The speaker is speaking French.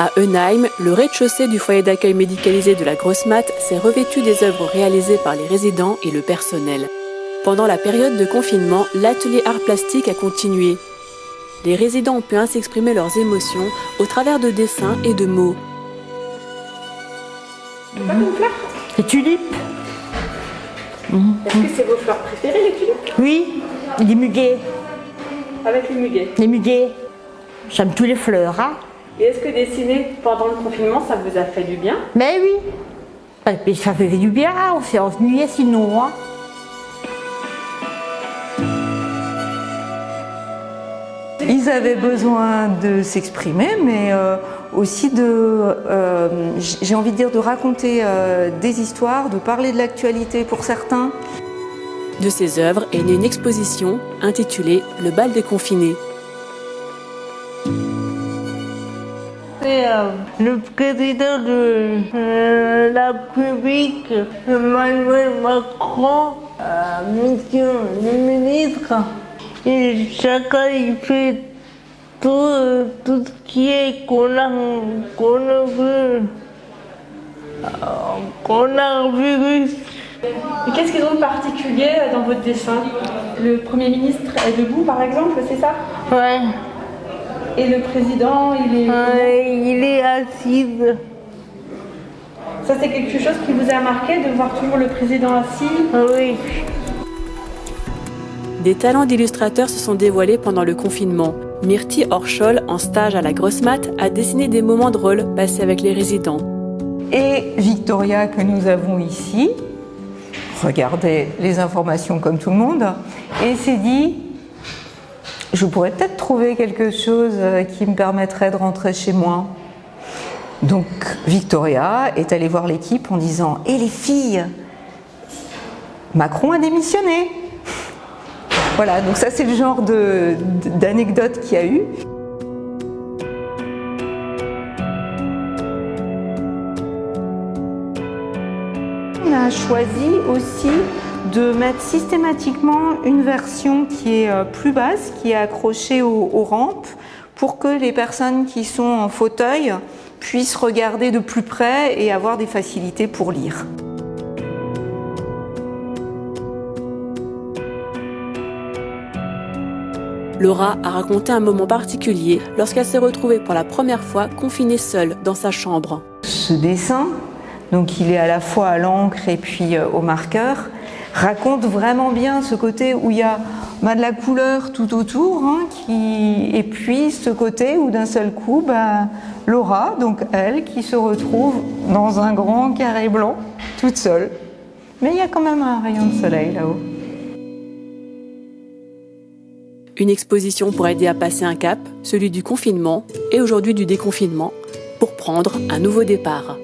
À Eunheim, le rez-de-chaussée du foyer d'accueil médicalisé de la Grosse Matte s'est revêtu des œuvres réalisées par les résidents et le personnel. Pendant la période de confinement, l'atelier art plastique a continué. Les résidents ont pu ainsi exprimer leurs émotions au travers de dessins et de mots. C'est pas une fleur ? Les tulipes. Est-ce que c'est vos fleurs préférées, les tulipes ? Oui, les muguets. Avec les muguets. Les muguets. J'aime tous les fleurs. Hein. Et est-ce que dessiner pendant le confinement, ça vous a fait du bien ? Mais oui. Et ça fait du bien, on s'est ennuyé sinon. Hein. Ils avaient besoin de s'exprimer, mais aussi j'ai envie de dire, de raconter des histoires, de parler de l'actualité pour certains. De ces œuvres est née une exposition intitulée « Le bal des confinés ». C'est le président de la République, Emmanuel Macron, monsieur le ministre. Et chacun il fait tout ce qui est coronavirus. Et qu'est-ce qu'ils ont de particulier dans votre dessin ? Le Premier ministre est debout, par exemple, c'est ça ? Ouais. Et le président, il est assis. Ça, c'est quelque chose qui vous a marqué, de voir toujours le président assis ? Oui. Des talents d'illustrateurs se sont dévoilés pendant le confinement. Myrtille Orchol, en stage à la Grosse Matte, a dessiné des moments drôles passés avec les résidents. Et Victoria, que nous avons ici, regardait les informations comme tout le monde, et s'est dit « Je pourrais peut-être trouver quelque chose qui me permettrait de rentrer chez moi ». Donc Victoria est allée voir l'équipe en disant « Et les filles, Macron a démissionné !» Voilà, donc ça c'est le genre d'anecdote qu'il y a eu. On a choisi aussi de mettre systématiquement une version qui est plus basse, qui est accrochée aux rampes, pour que les personnes qui sont en fauteuil puissent regarder de plus près et avoir des facilités pour lire. Laura a raconté un moment particulier lorsqu'elle s'est retrouvée pour la première fois confinée seule dans sa chambre. Ce dessin, donc il est à la fois à l'encre et puis au marqueur, raconte vraiment bien ce côté où il y a de la couleur tout autour, hein, et puis ce côté où d'un seul coup, Laura, donc elle, qui se retrouve dans un grand carré blanc, toute seule. Mais il y a quand même un rayon de soleil là-haut. Une exposition pour aider à passer un cap, celui du confinement et aujourd'hui du déconfinement, pour prendre un nouveau départ.